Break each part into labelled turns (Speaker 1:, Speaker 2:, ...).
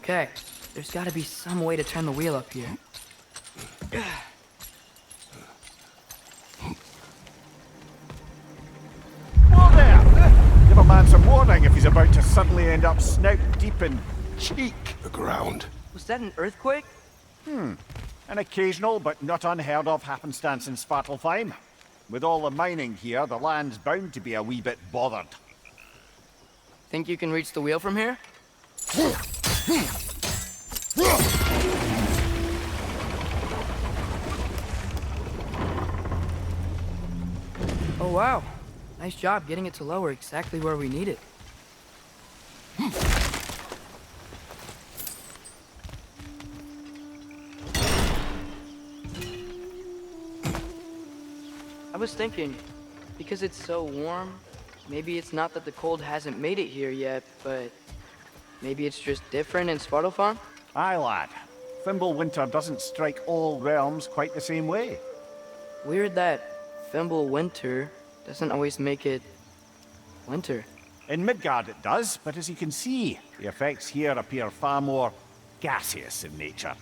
Speaker 1: Okay, there's gotta be some way to turn the wheel up here.
Speaker 2: Whoa there! Give a man some warning if he's about to suddenly end up snout deep in cheek.
Speaker 3: The ground.
Speaker 1: Was that an earthquake?
Speaker 2: An occasional but not unheard of happenstance in Svartalfheim. With all the mining here, the land's bound to be a wee bit bothered.
Speaker 1: Think you can reach the wheel from here? Oh wow, nice job getting it to lower exactly where we need it. I was thinking, because it's so warm, maybe it's not that the cold hasn't made it here yet, but maybe it's just different in Svartalfheim?
Speaker 2: Aye, lad. Fimbulwinter doesn't strike all realms quite the same way.
Speaker 1: Weird that Fimbulwinter doesn't always make it winter.
Speaker 2: In Midgard it does, but as you can see, the effects here appear far more gaseous in nature.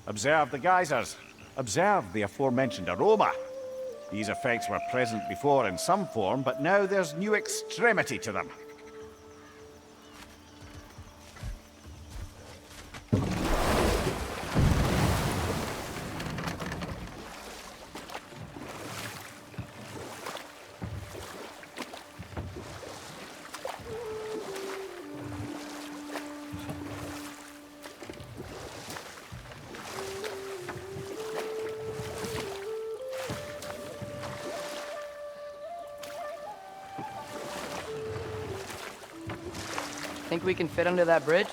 Speaker 2: Observe the geysers. Observe the aforementioned aroma. These effects were present before in some form, but now there's new extremity to them.
Speaker 1: Think we can fit under that bridge?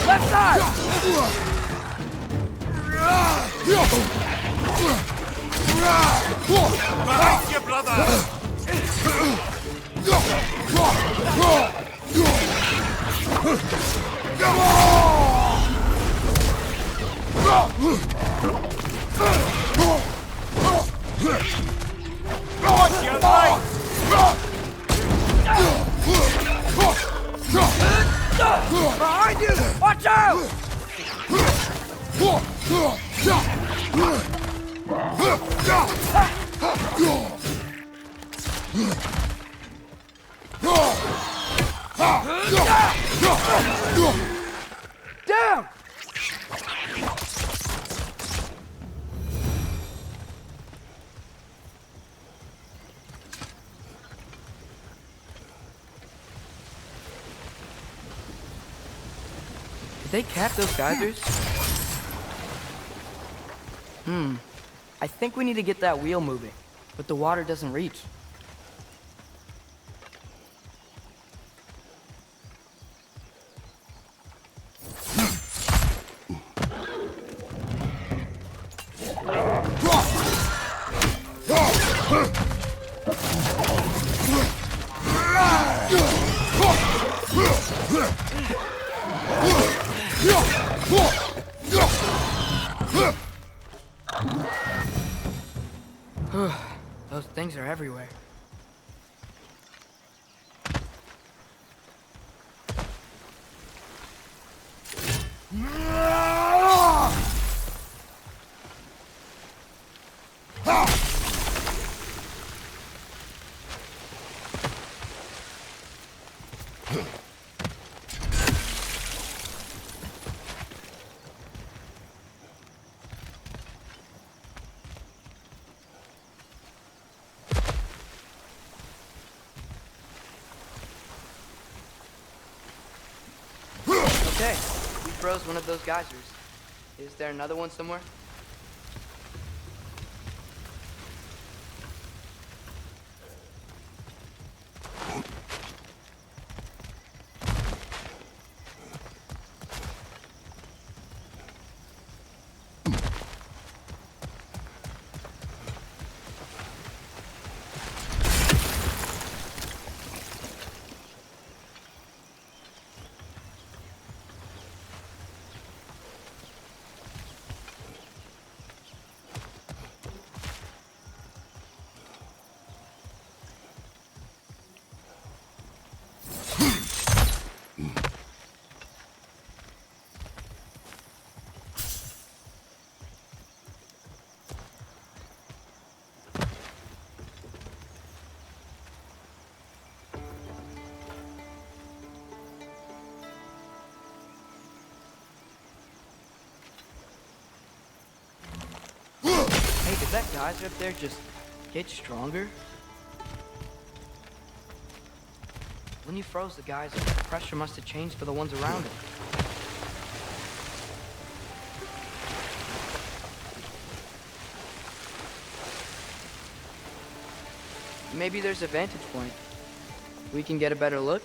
Speaker 1: Left side!
Speaker 4: Behind you, brother! Watch your right!
Speaker 1: Behind you! Watch out! Down! Did they cap those geysers? I think we need to get that wheel moving, but the water doesn't reach. Those things are everywhere. Okay, we froze one of those geysers. Is there another one somewhere? Hey, did that geyser up there just get stronger? When you froze the geyser, the pressure must have changed for the ones around it. Maybe there's a vantage point. We can get a better look.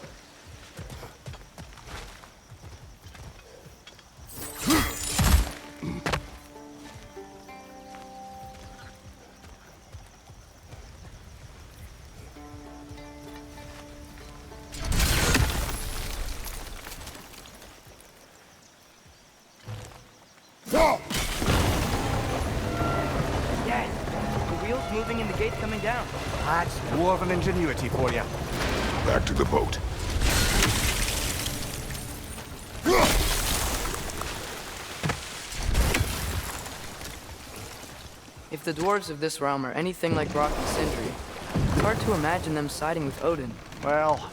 Speaker 1: Moving and the gate coming down.
Speaker 2: That's dwarven ingenuity for you.
Speaker 4: Back to the boat.
Speaker 1: If the dwarves of this realm are anything like Brock and Sindri, it's hard to imagine them siding with Odin.
Speaker 2: Well,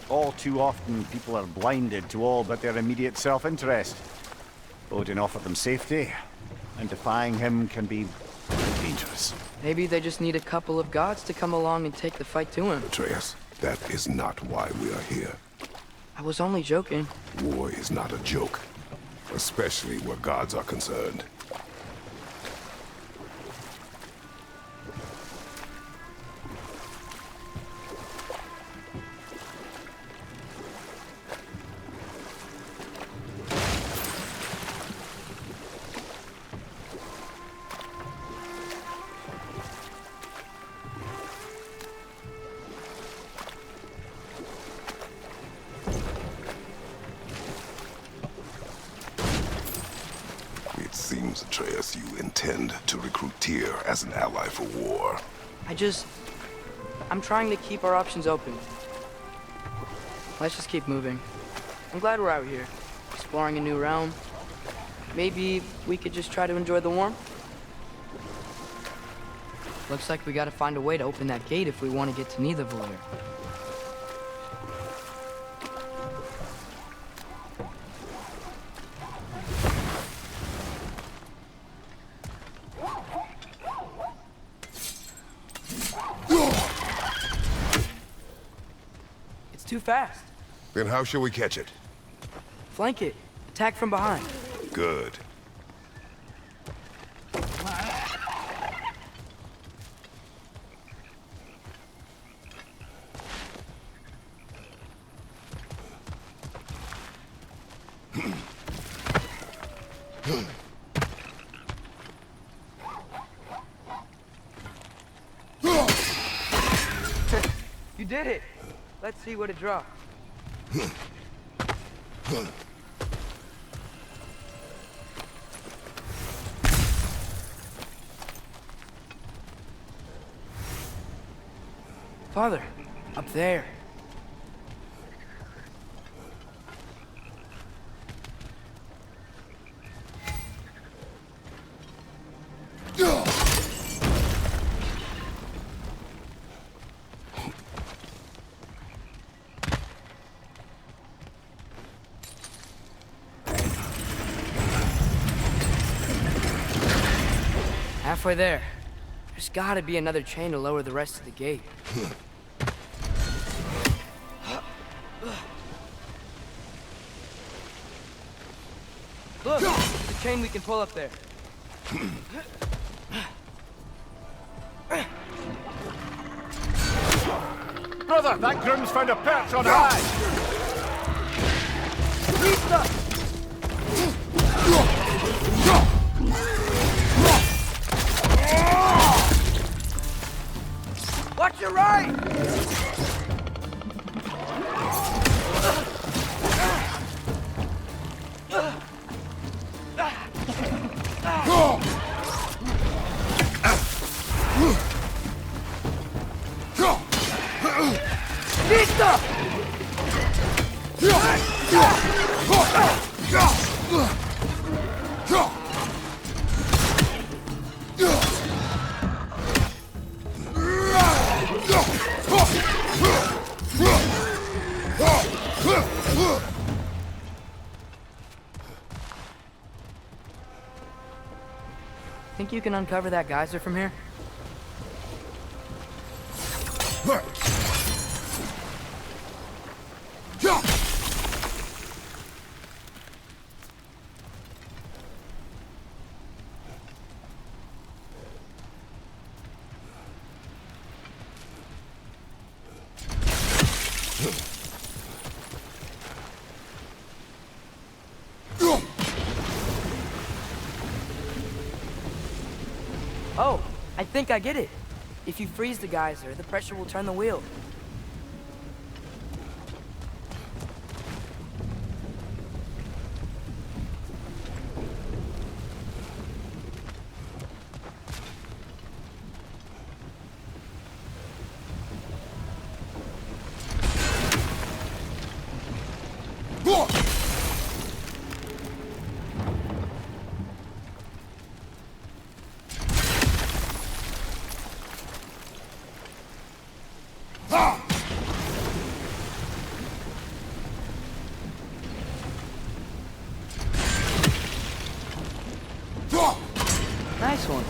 Speaker 2: all too often people are blinded to all but their immediate self-interest. Odin offered them safety, and defying him can be dangerous.
Speaker 1: Maybe they just need a couple of gods to come along and take the fight to him.
Speaker 4: Atreus, that is not why we are here.
Speaker 1: I was only joking.
Speaker 4: War is not a joke, especially where gods are concerned. Seems, Atreus, you intend to recruit Tyr as an ally for war.
Speaker 1: I'm trying to keep our options open. Let's just keep moving. I'm glad we're out here, exploring a new realm. Maybe we could just try to enjoy the warmth? Looks like we gotta find a way to open that gate if we want to get to Nidavellir. Too fast.
Speaker 4: Then how shall we catch it?
Speaker 1: Flank it. Attack from behind.
Speaker 4: Good.
Speaker 1: You did it. Let's see what it dropped. Father, up there. Halfway there. There's gotta be another chain to lower the rest of the gate. Look, there's a chain we can pull up there.
Speaker 2: Brother, that groom's found a perch on high!
Speaker 1: Watch your right! Vista! Think you can uncover that geyser from here? Oh, I think I get it. If you freeze the geyser, the pressure will turn the wheel. Nice one.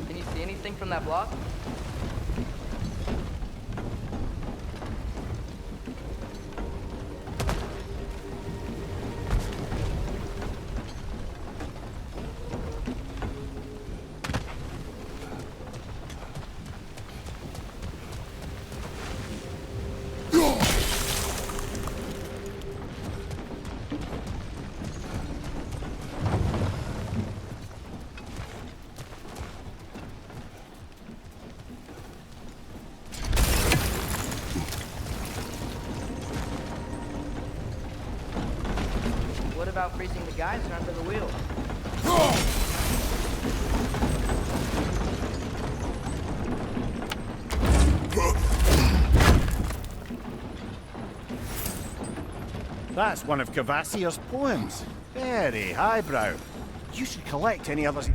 Speaker 1: Can you see anything from that block? What about freezing the geyser under the wheel?
Speaker 2: That's one of Kvasir's poems. Very highbrow. You should collect any others.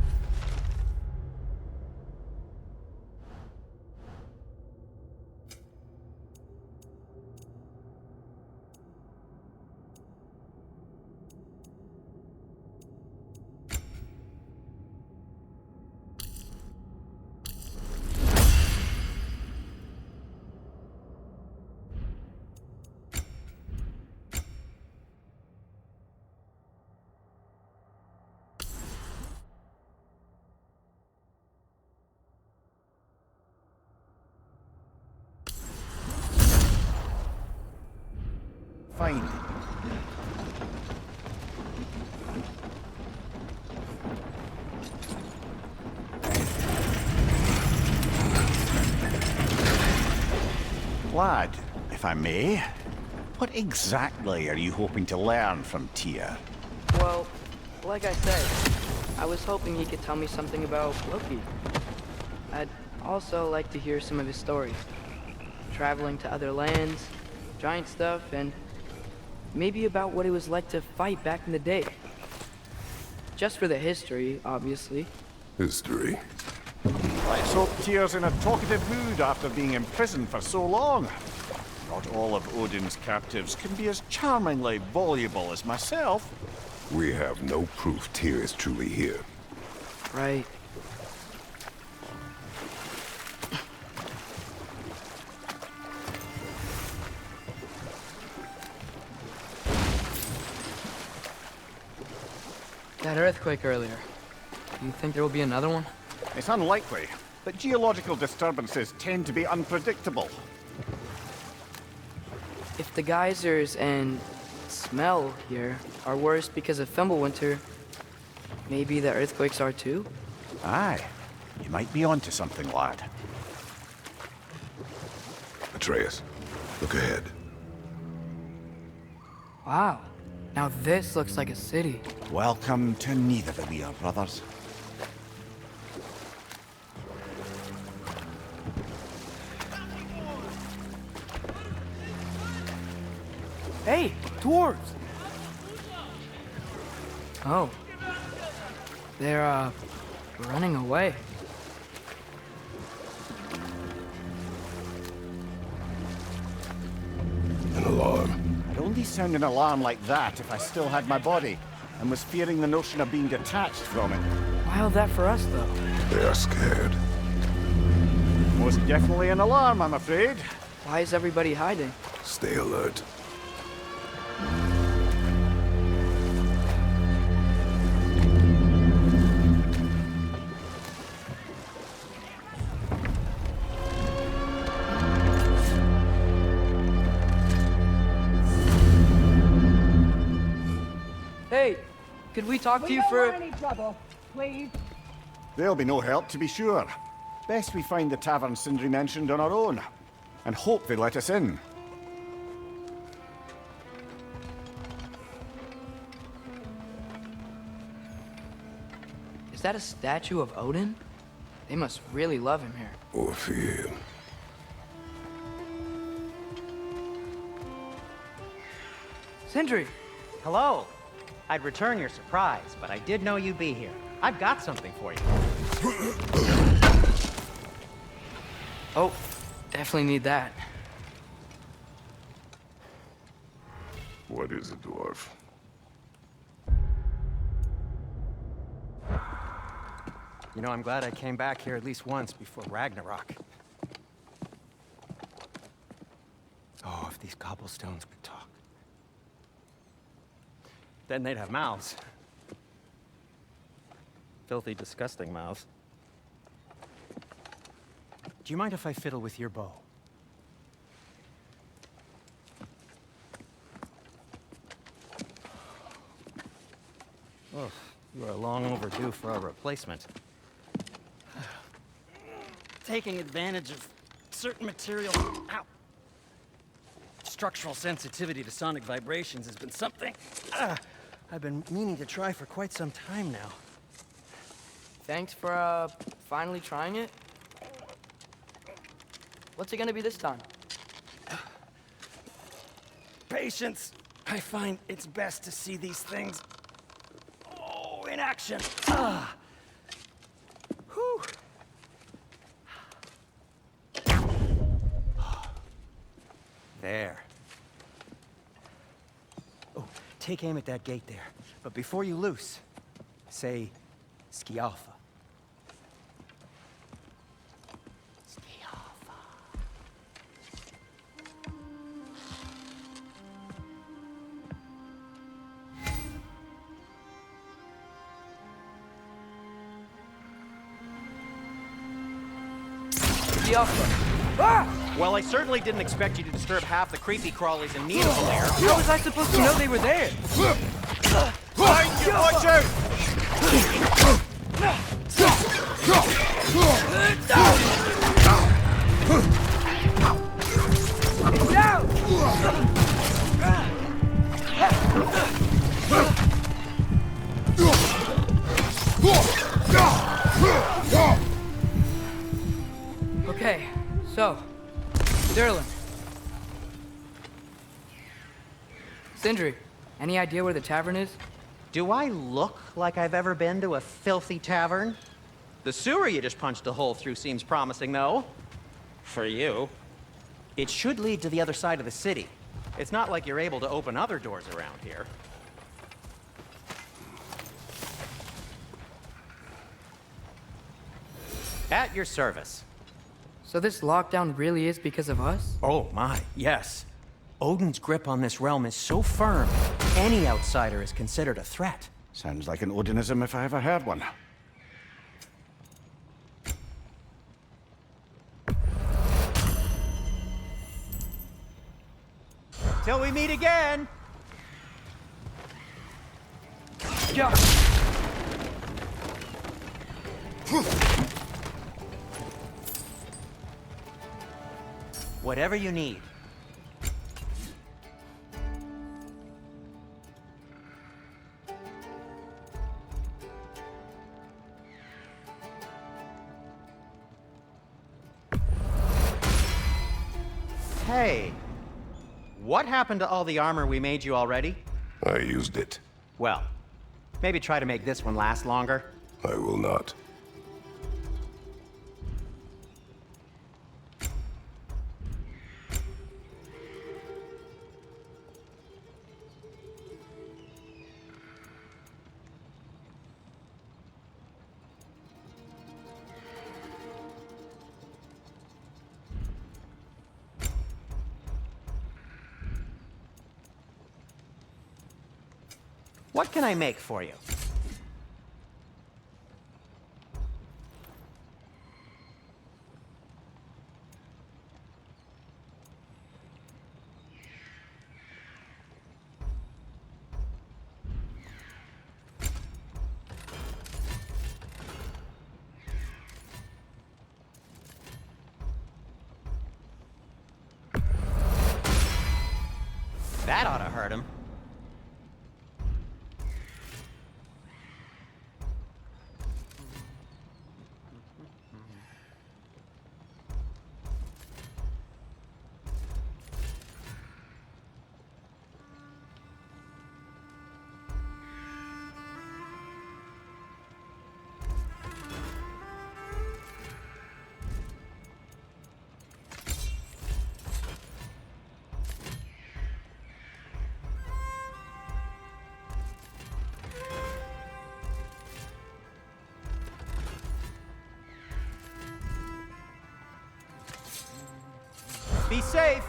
Speaker 2: Fine. Lad, if I may, what exactly are you hoping to learn from Tyr?
Speaker 1: Well, like I said, I was hoping he could tell me something about Loki. I'd also like to hear some of his stories. Traveling to other lands, giant stuff, and maybe about what it was like to fight back in the day. Just for the history, obviously.
Speaker 4: History.
Speaker 2: Let's hope Tyr's in a talkative mood after being imprisoned for so long. Not all of Odin's captives can be as charmingly voluble as myself.
Speaker 4: We have no proof Tyr is truly here.
Speaker 1: Right. That earthquake earlier. Do you think there will be another one?
Speaker 2: It's unlikely, but geological disturbances tend to be unpredictable.
Speaker 1: If the geysers and smell here are worse because of Fimbulwinter, maybe the earthquakes are too?
Speaker 2: Aye, you might be onto something, lad.
Speaker 4: Atreus, look ahead.
Speaker 1: Wow. Now this looks like a city.
Speaker 2: Welcome to Nidavellir, brothers.
Speaker 1: Hey, dwarves! Oh. They're, running away.
Speaker 4: An alarm.
Speaker 2: I'd only sound an alarm like that if I still had my body, and was fearing the notion of being detached from it.
Speaker 1: Wild that for us, though.
Speaker 4: They are scared.
Speaker 2: Most definitely an alarm, I'm afraid.
Speaker 1: Why is everybody hiding?
Speaker 4: Stay alert.
Speaker 1: Hey, could we talk to you
Speaker 3: don't
Speaker 1: for...
Speaker 3: want any trouble, please.
Speaker 2: There'll be no help, to be sure. Best we find the tavern Sindri mentioned on our own, and hope they let us in.
Speaker 1: Is that a statue of Odin? They must really love him here.
Speaker 4: Or fear.
Speaker 1: Sindri!
Speaker 5: Hello. I'd return your surprise, but I did know you'd be here. I've got something for you.
Speaker 1: Oh, definitely need that.
Speaker 4: What is it, dwarf?
Speaker 5: You know, I'm glad I came back here at least once before Ragnarok. Oh, if these cobblestones could talk. Then they'd have mouths. Filthy, disgusting mouths. Do you mind if I fiddle with your bow? Oh, you are long overdue for a replacement. Taking advantage of certain material. Ow. Structural sensitivity to sonic vibrations has been something I've been meaning to try for quite some time now.
Speaker 1: Thanks for, finally trying it. What's it gonna be this time?
Speaker 5: Patience. I find it's best to see these things, in action. Whew. There. Oh, take aim at that gate there. But before you loose, say, Skialfa. Well, I certainly didn't expect you to disturb half the creepy crawlies in Nidavellir.
Speaker 1: How was I supposed to know they were there?
Speaker 2: Find you, watch out!
Speaker 1: Okay, so, Sterling. Sindri, any idea where the tavern is?
Speaker 5: Do I look like I've ever been to a filthy tavern? The sewer you just punched a hole through seems promising, though. For you. It should lead to the other side of the city. It's not like you're able to open other doors around here. At your service.
Speaker 1: So this lockdown really is because of us?
Speaker 5: Oh my, yes. Odin's grip on this realm is so firm, any outsider is considered a threat.
Speaker 2: Sounds like an Odinism if I ever heard one.
Speaker 5: Till we meet again!
Speaker 1: Yeah.
Speaker 5: Whatever you need. Hey, what happened to all the armor we made you already?
Speaker 4: I used it.
Speaker 5: Well, maybe try to make this one last longer.
Speaker 4: I will not.
Speaker 5: What can I make for you? That ought to hurt him. Be safe.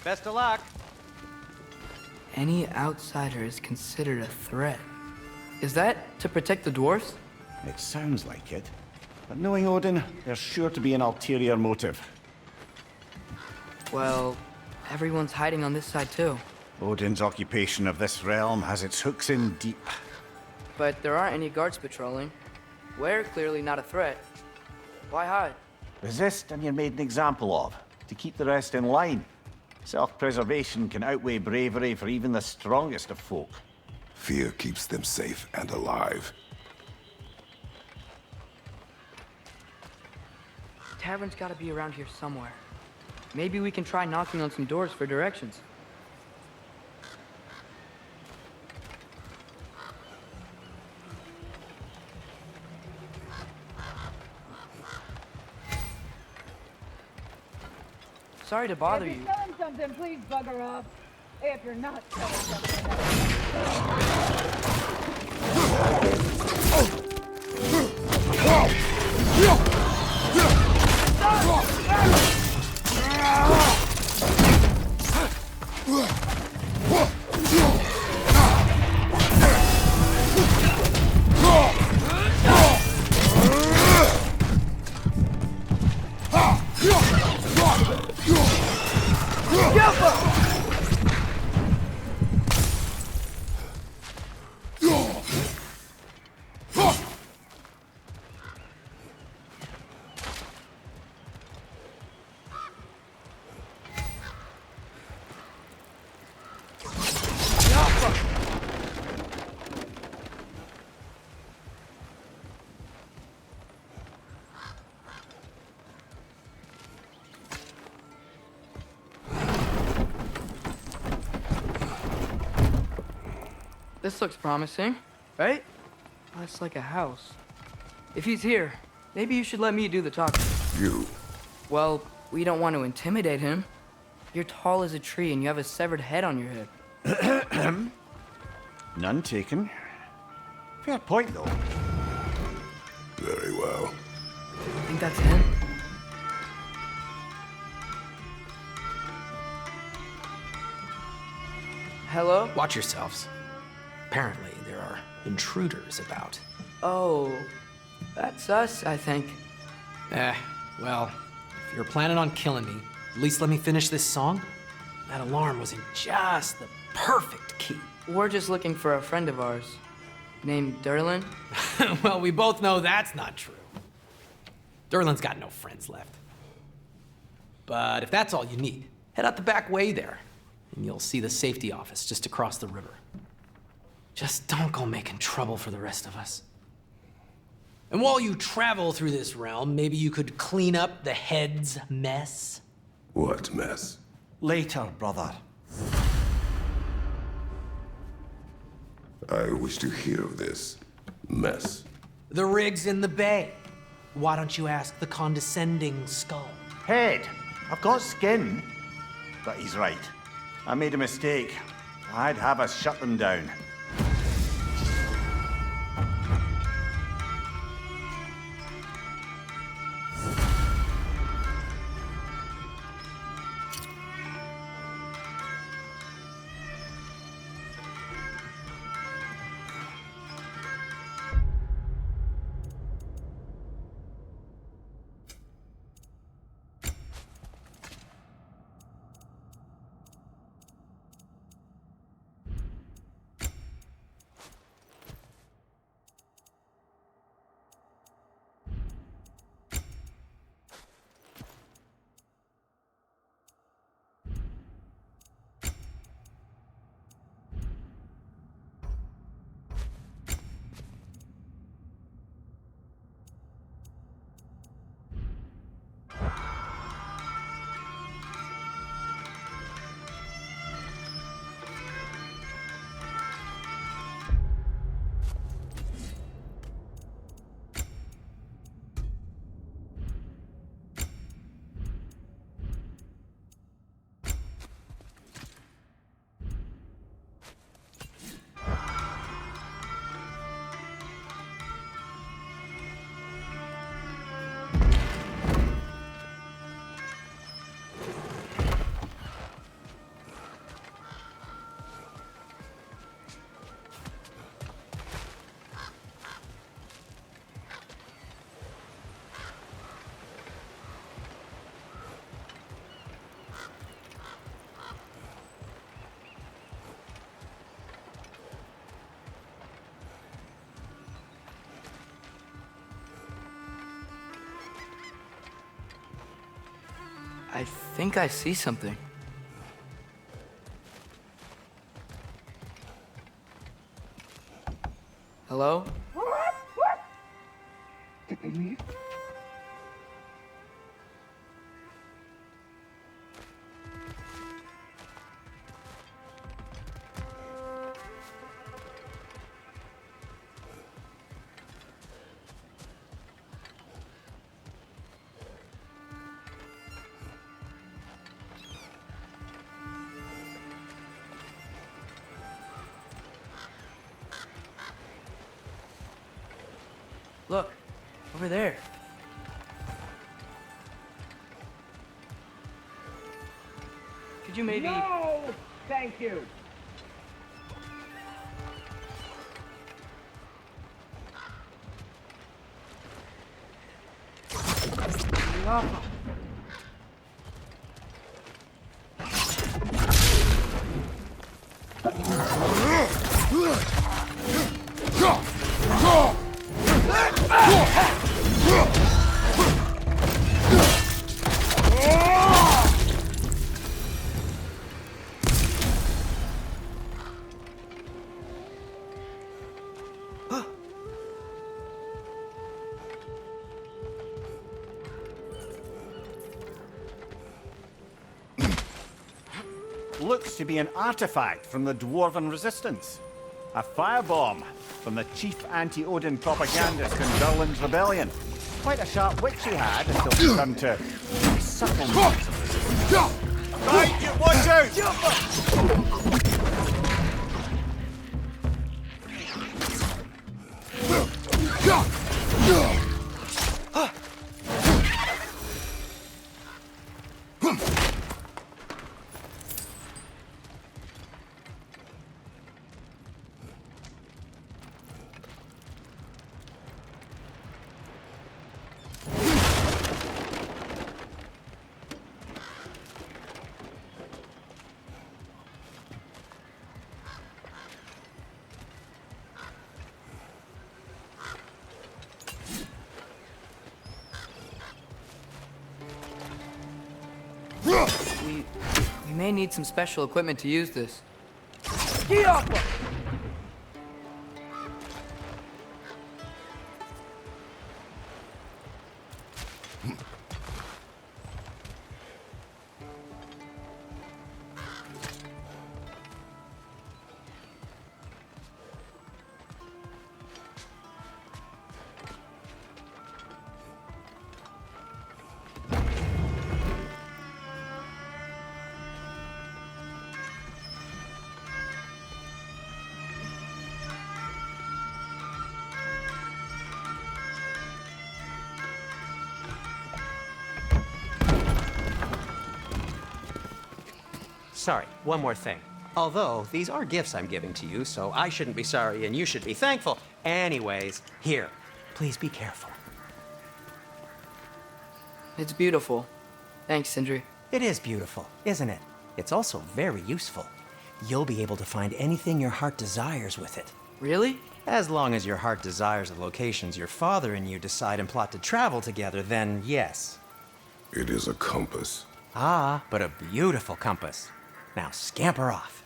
Speaker 5: Best of luck.
Speaker 1: Any outsider is considered a threat. Is that to protect the dwarfs?
Speaker 2: It sounds like it. But knowing Odin, there's sure to be an ulterior motive.
Speaker 1: Well, everyone's hiding on this side too.
Speaker 2: Odin's occupation of this realm has its hooks in deep.
Speaker 1: But there aren't any guards patrolling. We're clearly not a threat. Why hide?
Speaker 2: Resist and you're made an example of, to keep the rest in line. Self-preservation can outweigh bravery for even the strongest of folk.
Speaker 4: Fear keeps them safe and alive.
Speaker 1: Tavern's gotta be around here somewhere. Maybe we can try knocking on some doors for directions. Sorry to bother
Speaker 3: If
Speaker 1: you.
Speaker 3: you're selling something, please bugger off. If you're not selling something,
Speaker 1: This looks promising, right? That's like a house. If he's here, maybe you should let me do the talking.
Speaker 4: You.
Speaker 1: Well, we don't want to intimidate him. You're tall as a tree and you have a severed head on your head.
Speaker 2: None taken. Fair point, though.
Speaker 4: Very well.
Speaker 1: Think that's him? Hello?
Speaker 6: Watch yourselves. Apparently, there are intruders about.
Speaker 1: Oh, that's us, I think.
Speaker 6: Well, if you're planning on killing me, at least let me finish this song. That alarm was in just the perfect key.
Speaker 1: We're just looking for a friend of ours named Derlin.
Speaker 6: Well, we both know that's not true. Derlin's got no friends left. But if that's all you need, head out the back way there, and you'll see the safety office just across the river. Just don't go making trouble for the rest of us. And while you travel through this realm, maybe you could clean up the head's mess?
Speaker 4: What mess?
Speaker 2: Later, brother.
Speaker 4: I wish to hear of this mess.
Speaker 6: The rig's in the bay. Why don't you ask the condescending skull?
Speaker 2: Head, I've got skin. But he's right. I made a mistake. I'd have us shut them down.
Speaker 1: I think I see something. Hello? Look, over there. Could you maybe...
Speaker 3: No! Thank you.
Speaker 2: Looks to be an artifact from the Dwarven Resistance. A firebomb from the chief anti-Odin propagandist in Durlin's rebellion. Quite a sharp wit she had until she turned to subtle means of resistance. Right, watch out!
Speaker 1: We may need some special equipment to use this. Get off!
Speaker 5: Sorry, one more thing. Although, these are gifts I'm giving to you, so I shouldn't be sorry and you should be thankful. Anyways, here, please be careful.
Speaker 1: It's beautiful. Thanks, Sindri.
Speaker 5: It is beautiful, isn't it? It's also very useful. You'll be able to find anything your heart desires with it.
Speaker 1: Really?
Speaker 5: As long as your heart desires the locations your father and you decide and plot to travel together, then yes.
Speaker 4: It is a compass.
Speaker 5: Ah, but a beautiful compass. Now scamper off.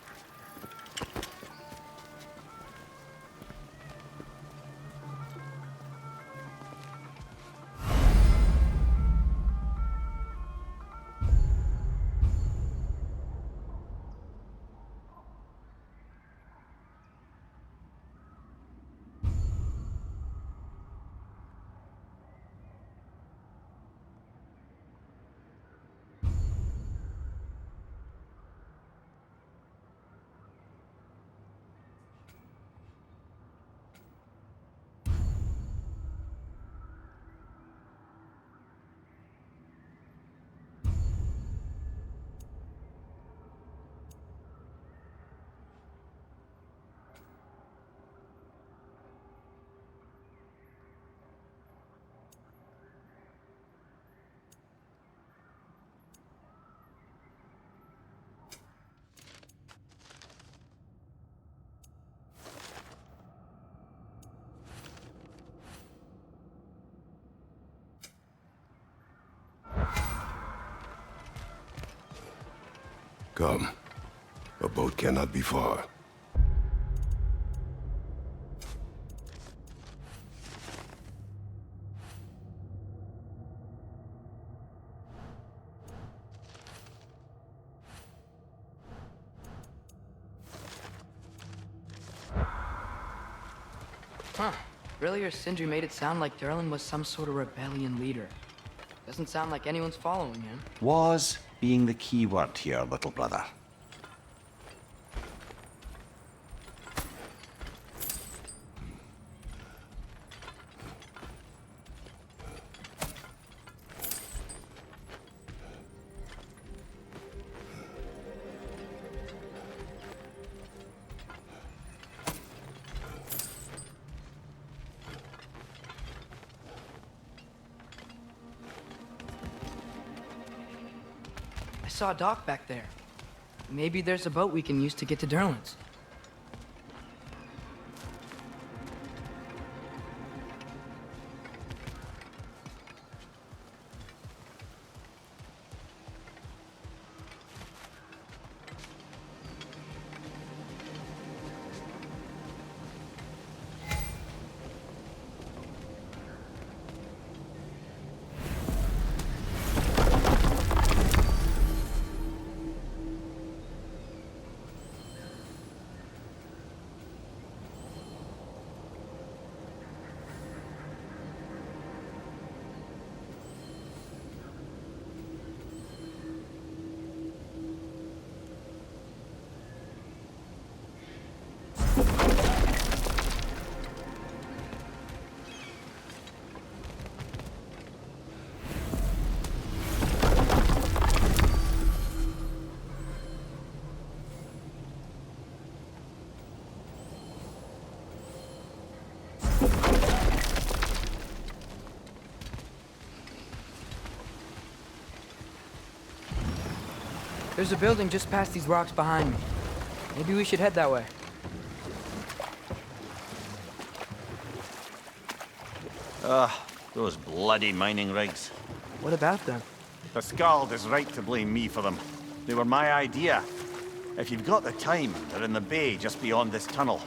Speaker 4: Come. A boat cannot be far.
Speaker 1: Huh. Earlier, Sindri made it sound like Durlin was some sort of rebellion leader. Doesn't sound like anyone's following him.
Speaker 2: Was being the key word here, little brother.
Speaker 1: I saw a dock back there. Maybe there's a boat we can use to get to Durlin's. There's a building just past these rocks behind me. Maybe we should head that way.
Speaker 2: Those bloody mining rigs.
Speaker 1: What about them?
Speaker 2: The Skald is right to blame me for them. They were my idea. If you've got the time, they're in the bay just beyond this tunnel.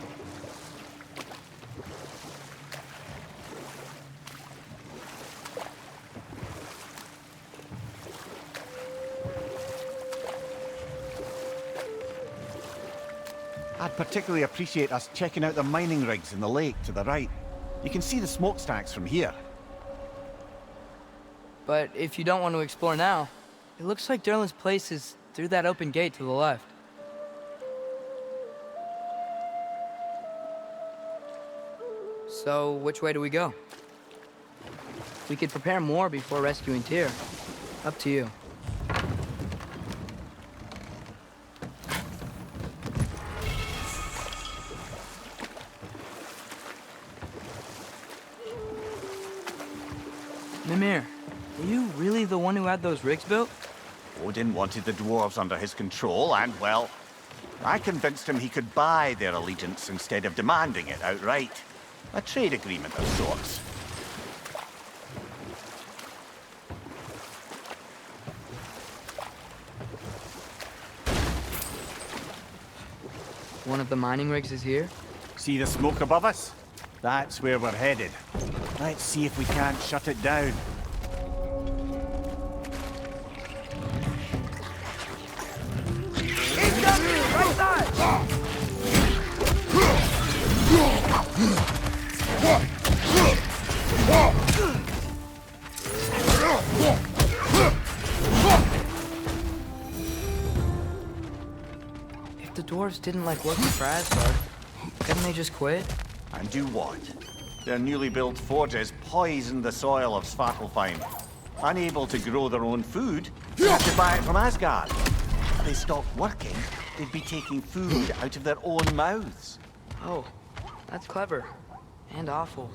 Speaker 2: I'd particularly appreciate us checking out the mining rigs in the lake to the right. You can see the smokestacks from here.
Speaker 1: But if you don't want to explore now, it looks like Durlin's place is through that open gate to the left. So, which way do we go? We could prepare more before rescuing Tyr. Up to you. Mimir, were you really the one who had those rigs built?
Speaker 2: Odin wanted the dwarves under his control, and, well, I convinced him he could buy their allegiance instead of demanding it outright. A trade agreement of sorts.
Speaker 1: One of the mining rigs is here?
Speaker 2: See the smoke above us? That's where we're headed. Let's see if we can't shut it down.
Speaker 1: Right side! If the dwarves didn't like working for Asgard, couldn't they just quit?
Speaker 2: And do what? Their newly built forges poisoned the soil of Svartalfheim. Unable to grow their own food, they had to buy it from Asgard. If they stopped working, they'd be taking food out of their own mouths.
Speaker 1: Oh, that's clever. And awful.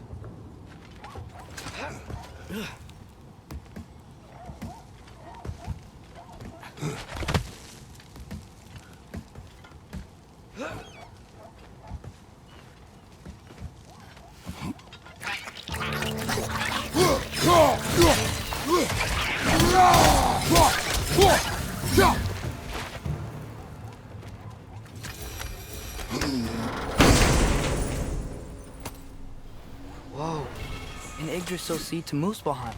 Speaker 1: Whoa, an Yggdrasil seed to Muspelheim.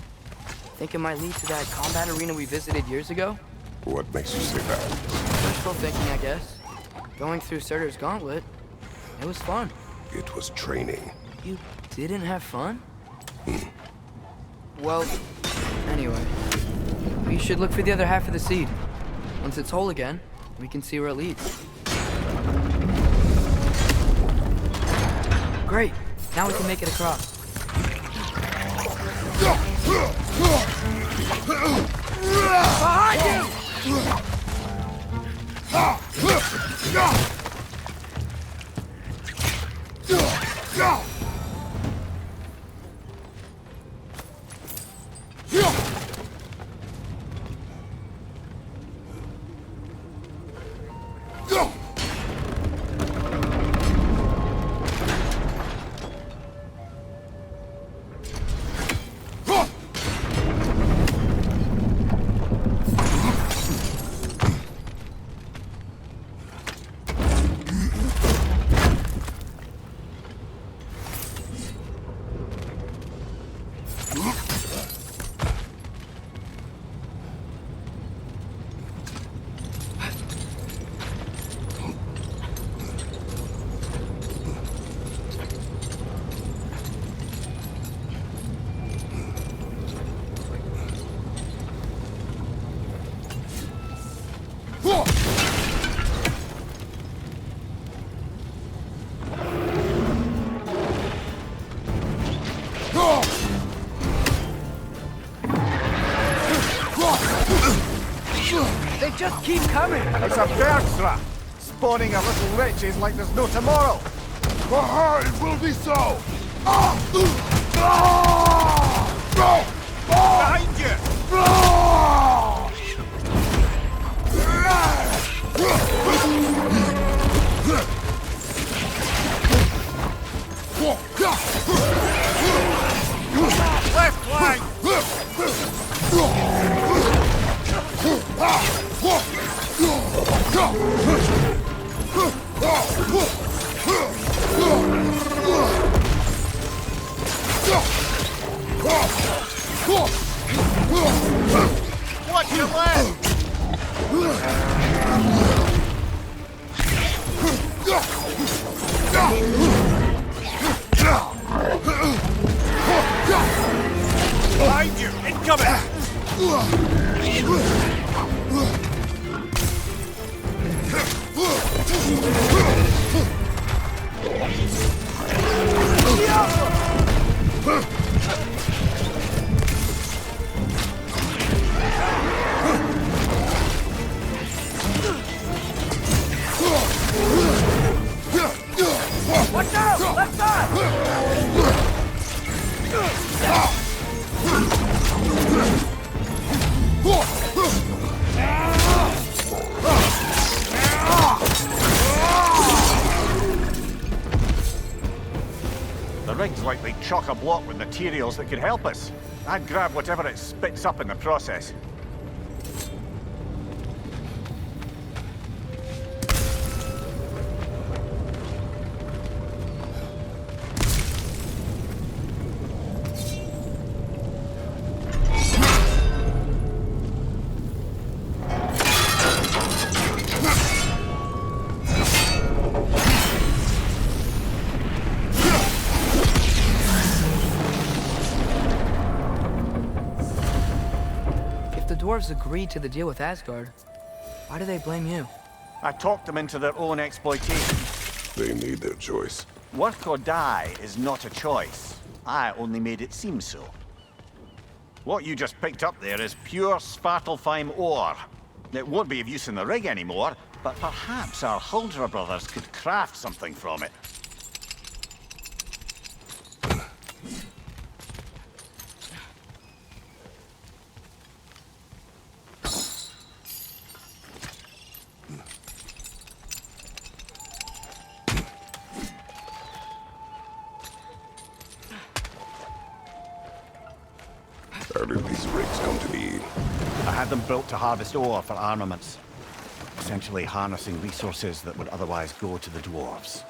Speaker 1: Think it might lead to that combat arena we visited years ago?
Speaker 4: What makes you say that?
Speaker 1: Wishful thinking, I guess. Going through Surtur's gauntlet, it was fun.
Speaker 4: It was training.
Speaker 1: You didn't have fun? Well, anyway, we should look for the other half of the seed. Once it's whole again, we can see where it leads. Great, now we can make it across. Behind you! They just keep coming!
Speaker 2: It's a bergthra, spawning our little witches like there's no tomorrow.
Speaker 4: For her, it will be so!
Speaker 2: Behind you! Left flank! Watch your left! Behind you! Incoming!
Speaker 3: Watch out! Left side!
Speaker 2: The rig's likely chock-a-block with materials that could help us. I'd grab whatever it spits up in the process.
Speaker 1: The dwarves agreed to the deal with Asgard. Why do they blame you?
Speaker 2: I talked them into their own exploitation.
Speaker 4: They made their choice.
Speaker 2: Work or die is not a choice. I only made it seem so. What you just picked up there is pure Svartalfheim ore. It won't be of use in the rig anymore, but perhaps our Huldra brothers could craft something from it.
Speaker 4: How did these rigs come to be?
Speaker 2: I had them built to harvest ore for armaments. Essentially harnessing resources that would otherwise go to the dwarves.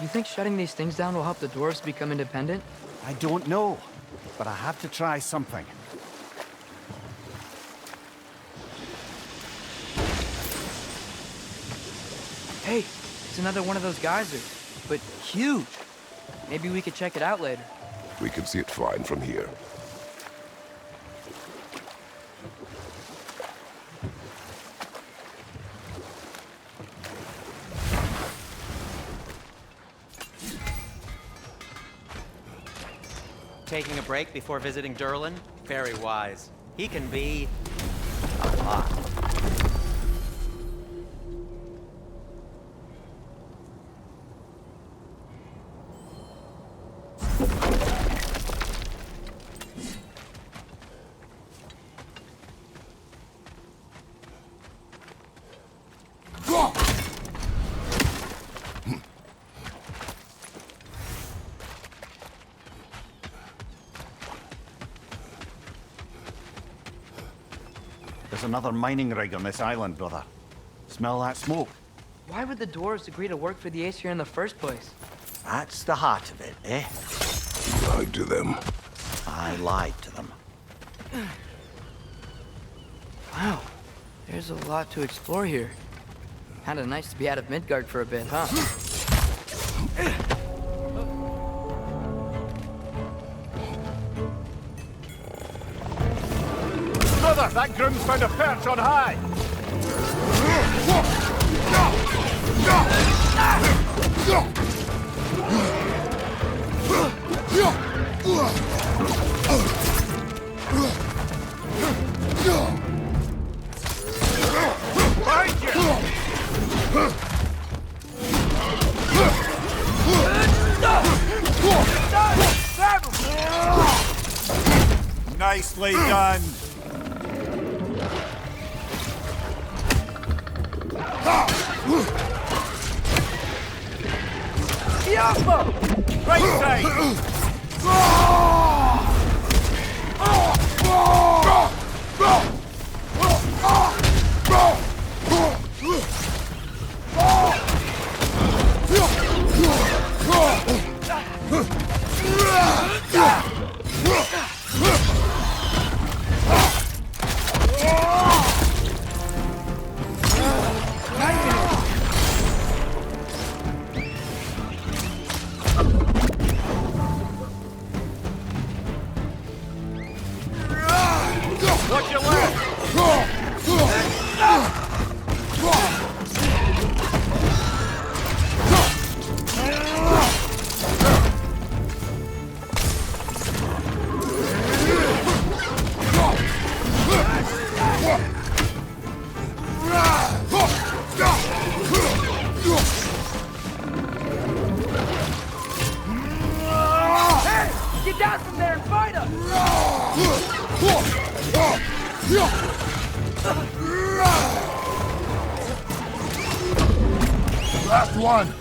Speaker 1: You think shutting these things down will help the dwarves become independent?
Speaker 2: I don't know, but I have to try something.
Speaker 1: Hey, it's another one of those geysers, but huge. Maybe we could check it out later.
Speaker 4: We can see it fine from here.
Speaker 5: Taking a break before visiting Durlin? Very wise. He can be a lot.
Speaker 2: There's another mining rig on this island, brother. Smell that smoke?
Speaker 1: Why would the dwarves agree to work for the Aesir in the first place?
Speaker 2: That's the heart of it, eh?
Speaker 4: You lied to them.
Speaker 2: I lied to them.
Speaker 1: Wow, there's a lot to explore here. Kinda nice to be out of Midgard for a bit, huh?
Speaker 2: Brother, that groom's found a perch on high! Behind you! Nicely done! Right side!
Speaker 4: Last one!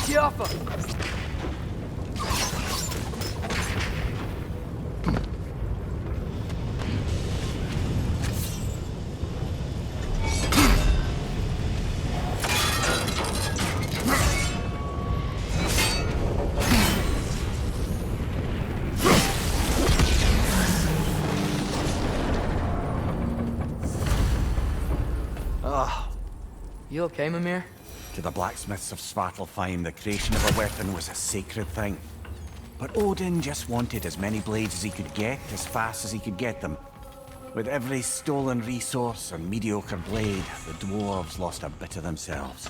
Speaker 1: Get off her! You okay, Mimir?
Speaker 2: To the blacksmiths of Svartalfheim, the creation of a weapon was a sacred thing. But Odin just wanted as many blades as he could get, as fast as he could get them. With every stolen resource and mediocre blade, the dwarves lost a bit of themselves.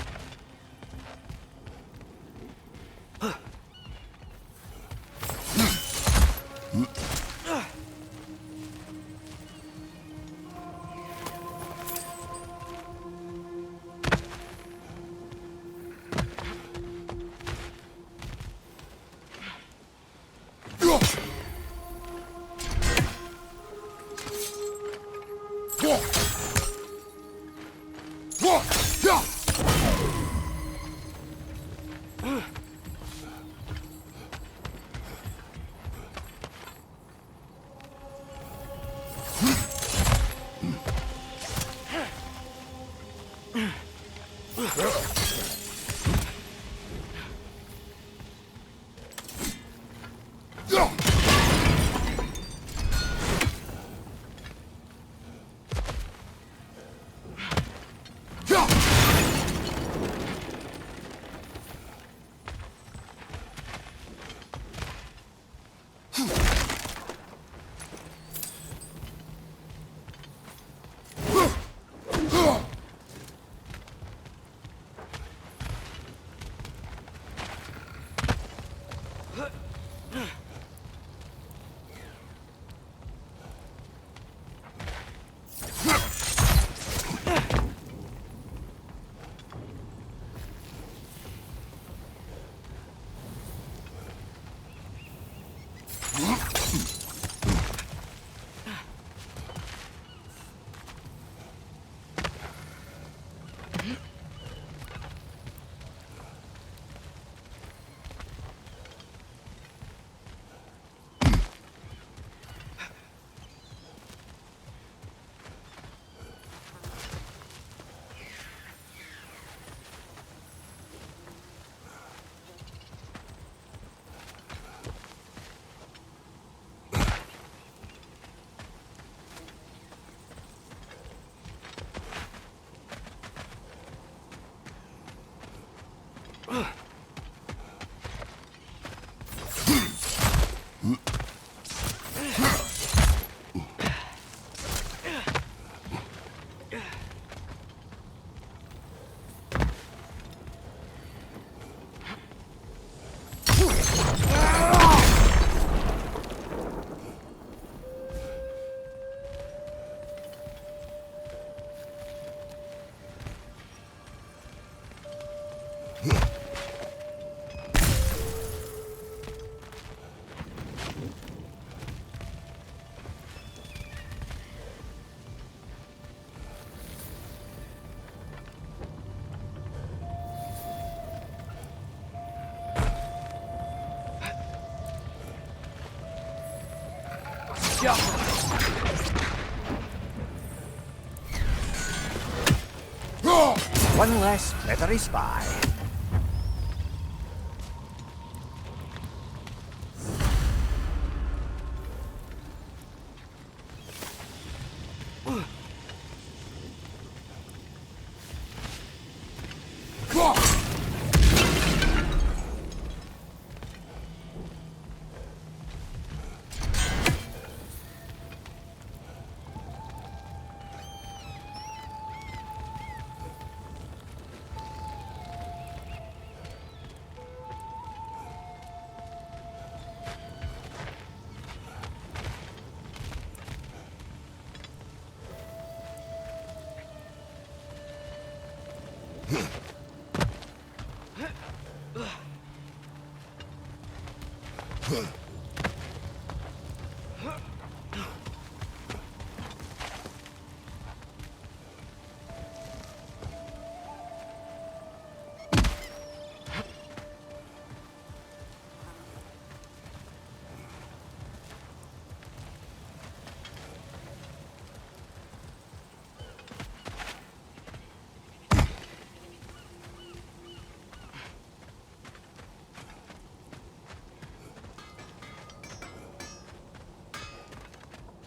Speaker 2: One less clevery spy.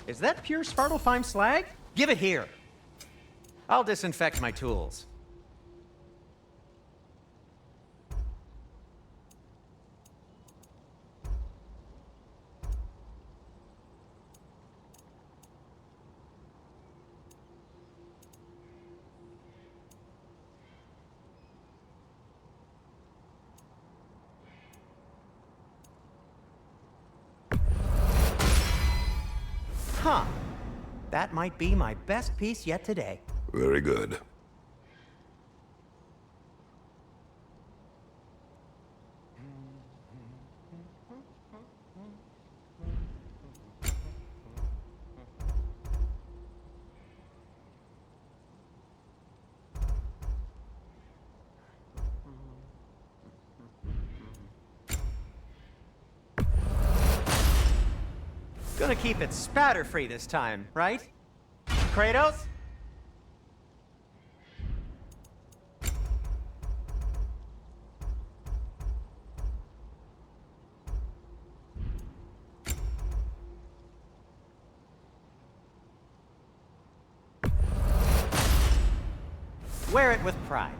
Speaker 5: Is that pure Svartalfheim slag? Give it here. I'll disinfect my tools. Huh. That might be my best piece yet today.
Speaker 4: Very good.
Speaker 5: Gonna keep it spatter-free this time, right? Kratos? Wear it with pride.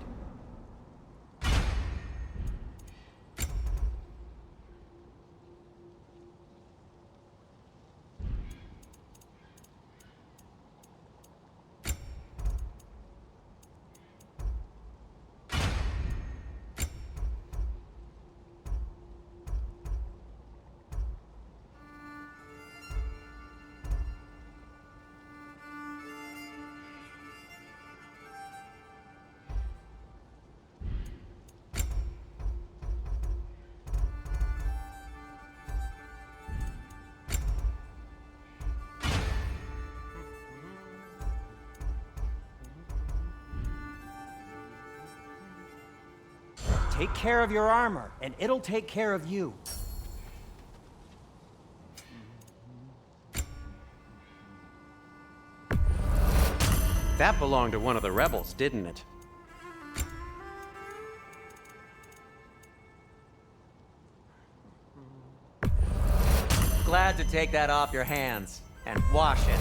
Speaker 5: Take care of your armor, and it'll take care of you. That belonged to one of the rebels, didn't it? Glad to take that off your hands and wash it.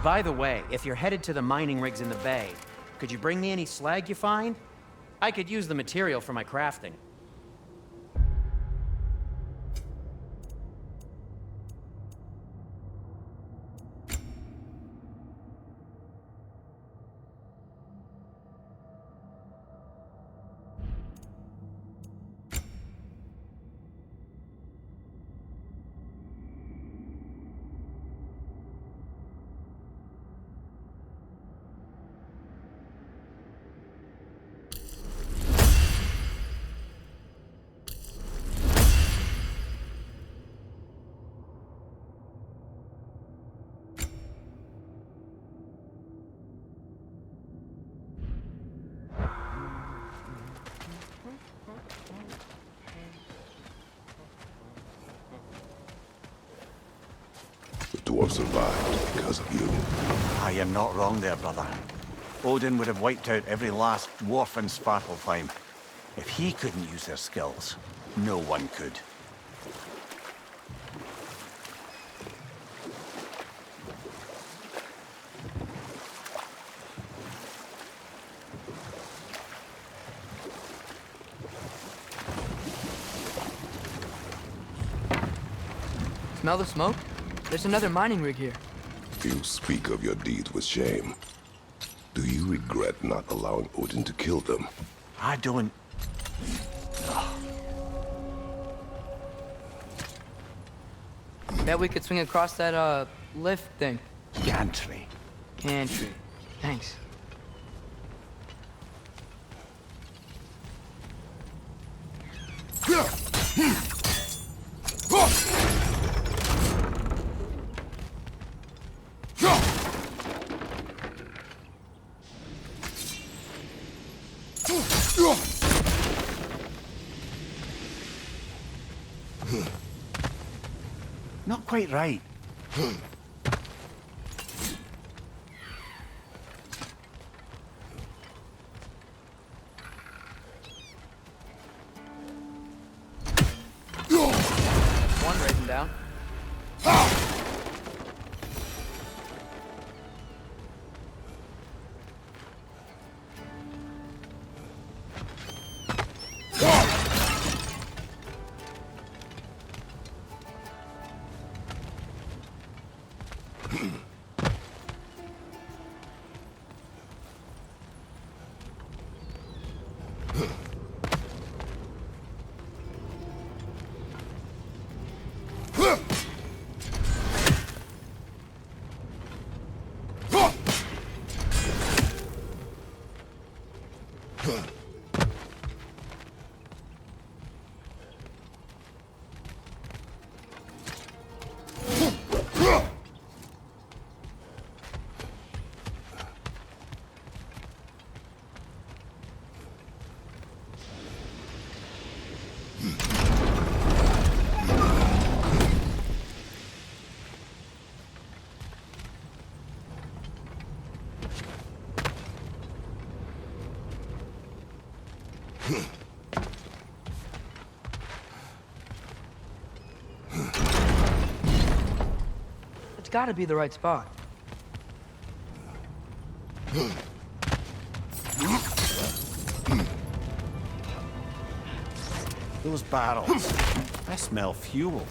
Speaker 5: By the way, if you're headed to the mining rigs in the bay, could you bring me any slag you find? I could use the material for my crafting.
Speaker 4: The dwarf survived because of you.
Speaker 2: Ah, you're not wrong there, brother. Odin would have wiped out every last dwarf in Svartalfheim. If he couldn't use their skills, no one could.
Speaker 1: Smell the smoke? There's another mining rig here.
Speaker 4: You speak of your deeds with shame. Do you regret not allowing Odin to kill them?
Speaker 2: I don't...
Speaker 1: Bet we could swing across that, lift thing.
Speaker 2: Gantry.
Speaker 1: Gantry. Thanks.
Speaker 2: Not quite right.
Speaker 1: One raising down. It's gotta be the right spot.
Speaker 2: Those barrels. I smell fuel.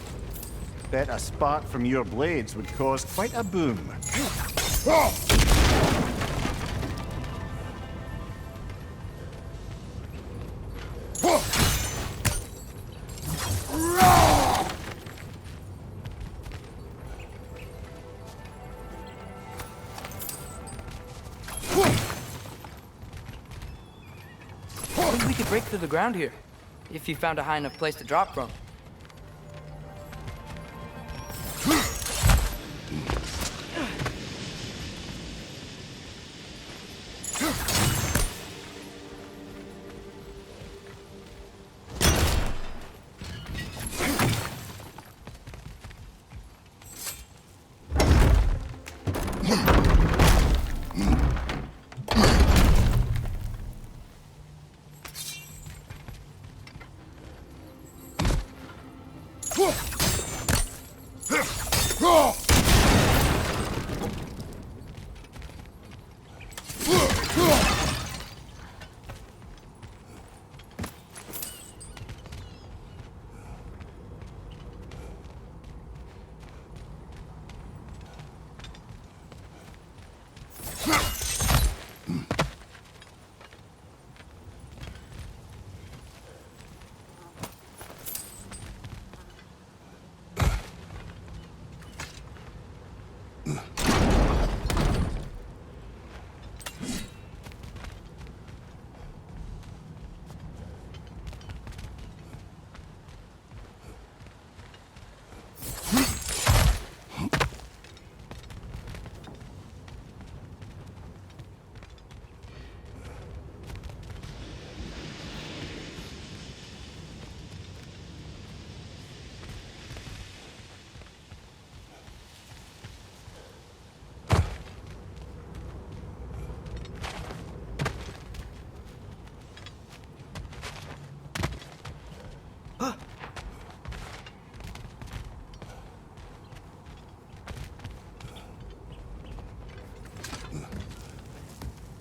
Speaker 2: Bet a spark from your blades would cause quite a boom.
Speaker 1: I think we could break through the ground here, if you found a high enough place to drop from.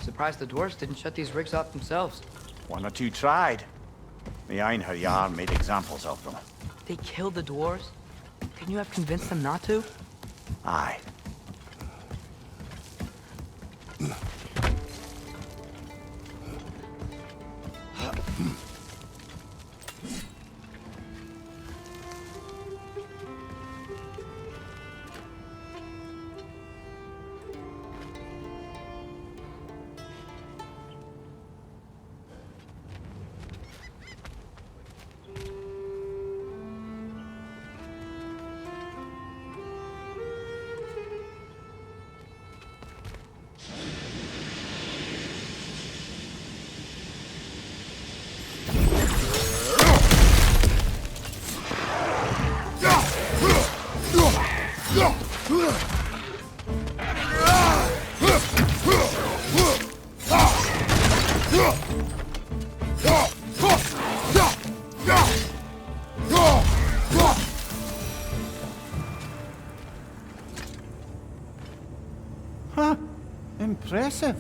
Speaker 1: Surprised the dwarves didn't shut these rigs off themselves.
Speaker 2: One or two tried. The Einherjar made examples of them.
Speaker 1: They killed the dwarves? Couldn't you have convinced them not to?
Speaker 2: Aye. Huh. Impressive.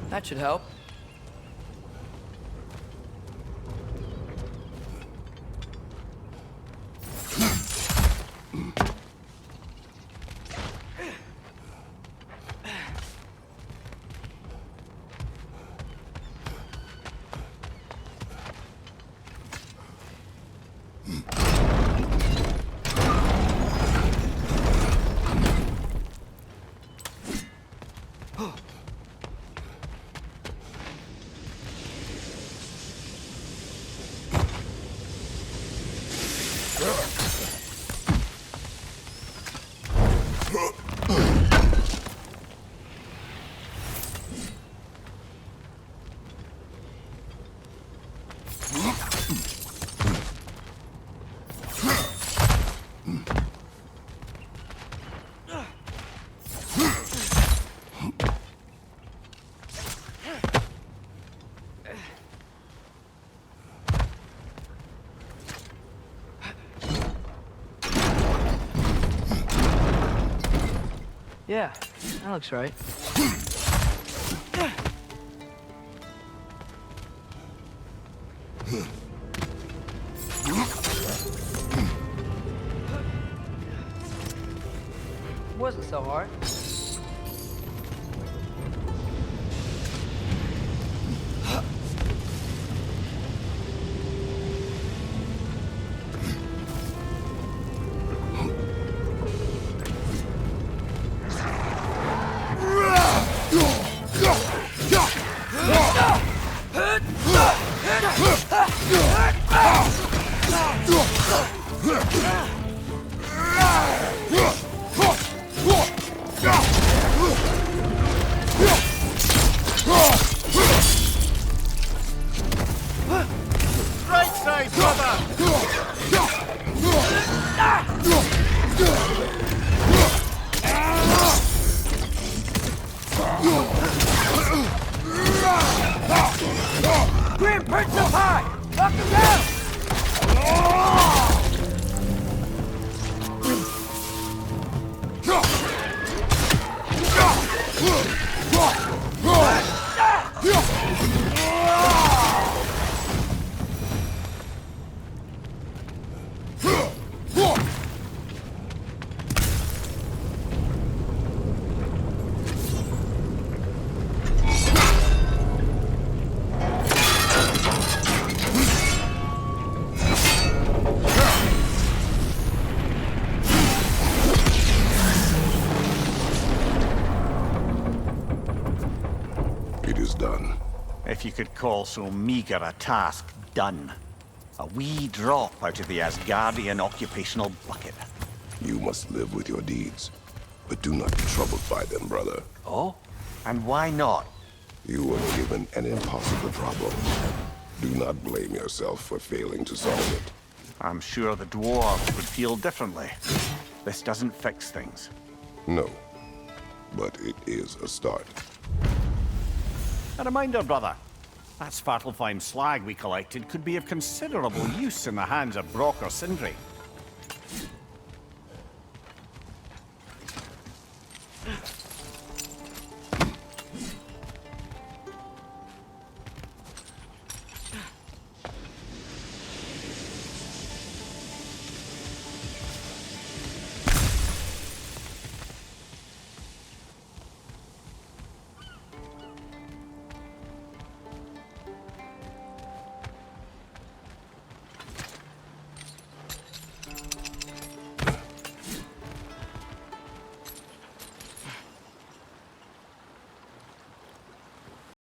Speaker 1: That should help. Yeah, that looks right. Wasn't so hard.
Speaker 2: Right side, brother!
Speaker 3: Grim Prince up high! Knock him down!
Speaker 4: It is done.
Speaker 2: If you could call so meager a task done. A wee drop out of the Asgardian occupational bucket.
Speaker 4: You must live with your deeds, but do not be troubled by them, brother.
Speaker 2: Oh? And why not?
Speaker 4: You were given an impossible problem. Do not blame yourself for failing to solve it.
Speaker 2: I'm sure the dwarves would feel differently. This doesn't fix things.
Speaker 4: No, but it is a start.
Speaker 2: A reminder, brother. That Svartalfheim slag we collected could be of considerable use in the hands of Brock or Sindri.